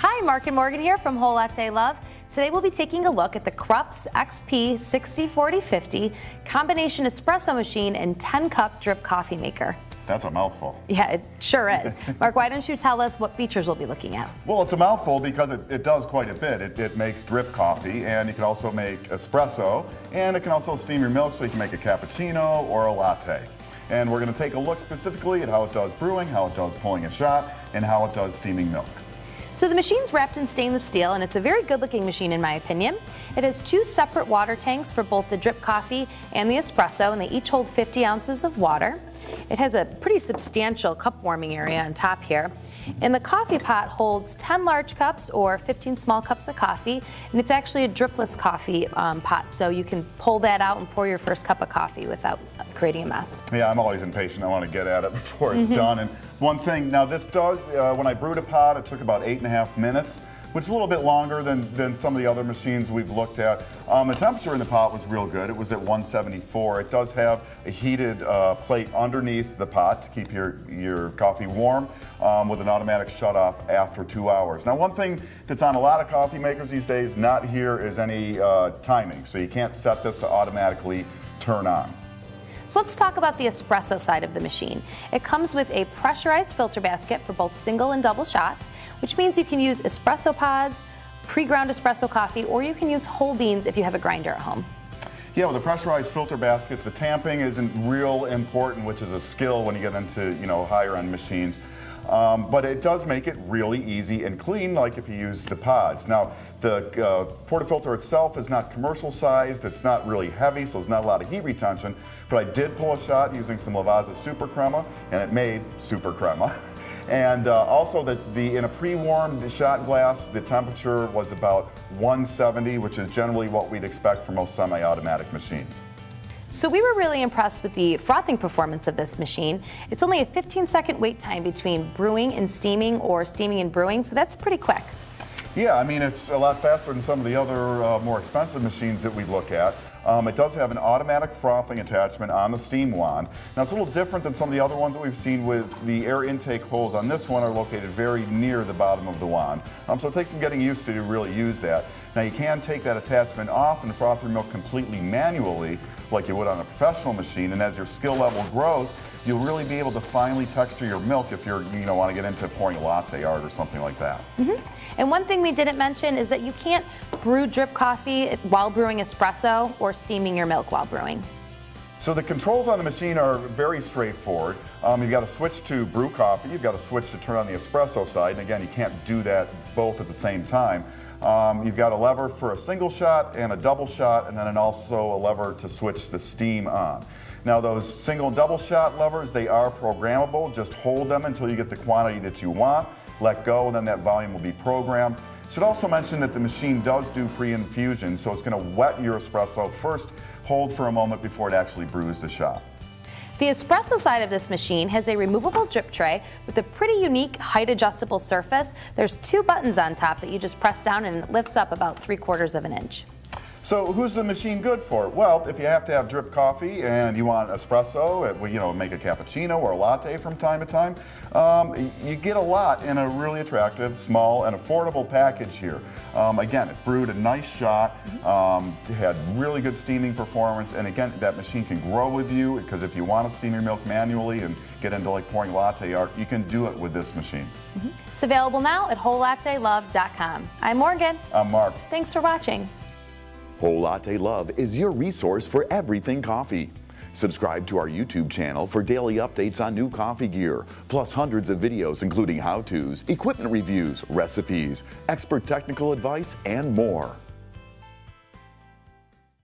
Hi, Mark and Morgan here from Whole Latte Love. Today we'll be taking a look at the Krups XP 604050 combination espresso machine and 10-cup drip coffee maker. That's a mouthful. Yeah, it sure is. Mark, why don't you tell us what features we'll be looking at? Well, it's a mouthful because it does quite a bit. It makes drip coffee, and you can also make espresso, and it can also steam your milk so you can make a cappuccino or a latte. And we're going to take a look specifically at how it does brewing, how it does pulling a shot, and how it does steaming milk. So the machine's wrapped in stainless steel, and it's a very good-looking machine in my opinion. It has two separate water tanks for both the drip coffee and the espresso, and they each hold 50 ounces of water. It has a pretty substantial cup warming area on top here. And the coffee pot holds 10 large cups or 15 small cups of coffee, and it's actually a dripless coffee pot, so you can pull that out and pour your first cup of coffee without creating a mess. Yeah, I'm always impatient. I want to get at it before it's done. And one thing, now this does, when I brewed a pot, it took about 8.5 minutes, which is a little bit longer than some of the other machines we've looked at. The temperature in the pot was real good. It was at 174. It does have a heated plate underneath the pot to keep your coffee warm with an automatic shut-off after 2 hours. Now, one thing that's on a lot of coffee makers these days, not here, is any timing. So you can't set this to automatically turn on. So let's talk about the espresso side of the machine. It comes with a pressurized filter basket for both single and double shots, which means you can use espresso pods, pre-ground espresso coffee, or you can use whole beans if you have a grinder at home. Yeah, with the pressurized filter baskets, the tamping isn't real important, which is a skill when you get into higher end machines. But it does make it really easy and clean, like if you use the pods. Now, the portafilter itself is not commercial sized, it's not really heavy, so there's not a lot of heat retention, but I did pull a shot using some Lavazza Super Crema, and it made Super Crema. And also, in a pre-warmed shot glass, the temperature was about 170, which is generally what we'd expect for most semi-automatic machines. So we were really impressed with the frothing performance of this machine. It's only a 15-second wait time between brewing and steaming or steaming and brewing, so that's pretty quick. Yeah, I mean, it's a lot faster than some of the other more expensive machines that we look at. It does have an automatic frothing attachment on the steam wand. Now, it's a little different than some of the other ones that we've seen with the air intake holes on this one are located very near the bottom of the wand. So it takes some getting used to really use that. Now, you can take that attachment off and froth your milk completely manually like you would on a professional machine, and as your skill level grows, you'll really be able to finely texture your milk if you want to get into pouring a latte art or something like that. And one thing we didn't mention is that you can't brew drip coffee while brewing espresso or steaming your milk while brewing. So the controls on the machine are very straightforward. You've got to switch to brew coffee, you've got to switch to turn on the espresso side, and again, you can't do that both at the same time. You've got a lever for a single shot and a double shot, and then also a lever to switch the steam on. Now, those single and double shot levers, they are programmable. Just hold them until you get the quantity that you want, let go, and then that volume will be programmed. Should also mention that the machine does do pre-infusion, so it's going to wet your espresso first, hold for a moment before it actually brews the shot. The espresso side of this machine has a removable drip tray with a pretty unique height adjustable surface. There's two buttons on top that you just press down and it lifts up about 3/4 of an inch. So who's the machine good for? Well, if you have to have drip coffee and you want espresso, make a cappuccino or a latte from time to time, you get a lot in a really attractive, small, and affordable package here. Again, it brewed a nice shot, it had really good steaming performance, and again, that machine can grow with you, because if you want to steam your milk manually and get into like pouring latte art, you can do it with this machine. It's available now at WholeLatteLove.com. I'm Morgan. I'm Mark. Thanks for watching. Whole Latte Love is your resource for everything coffee. Subscribe to our YouTube channel for daily updates on new coffee gear, plus hundreds of videos including how-tos, equipment reviews, recipes, expert technical advice, and more.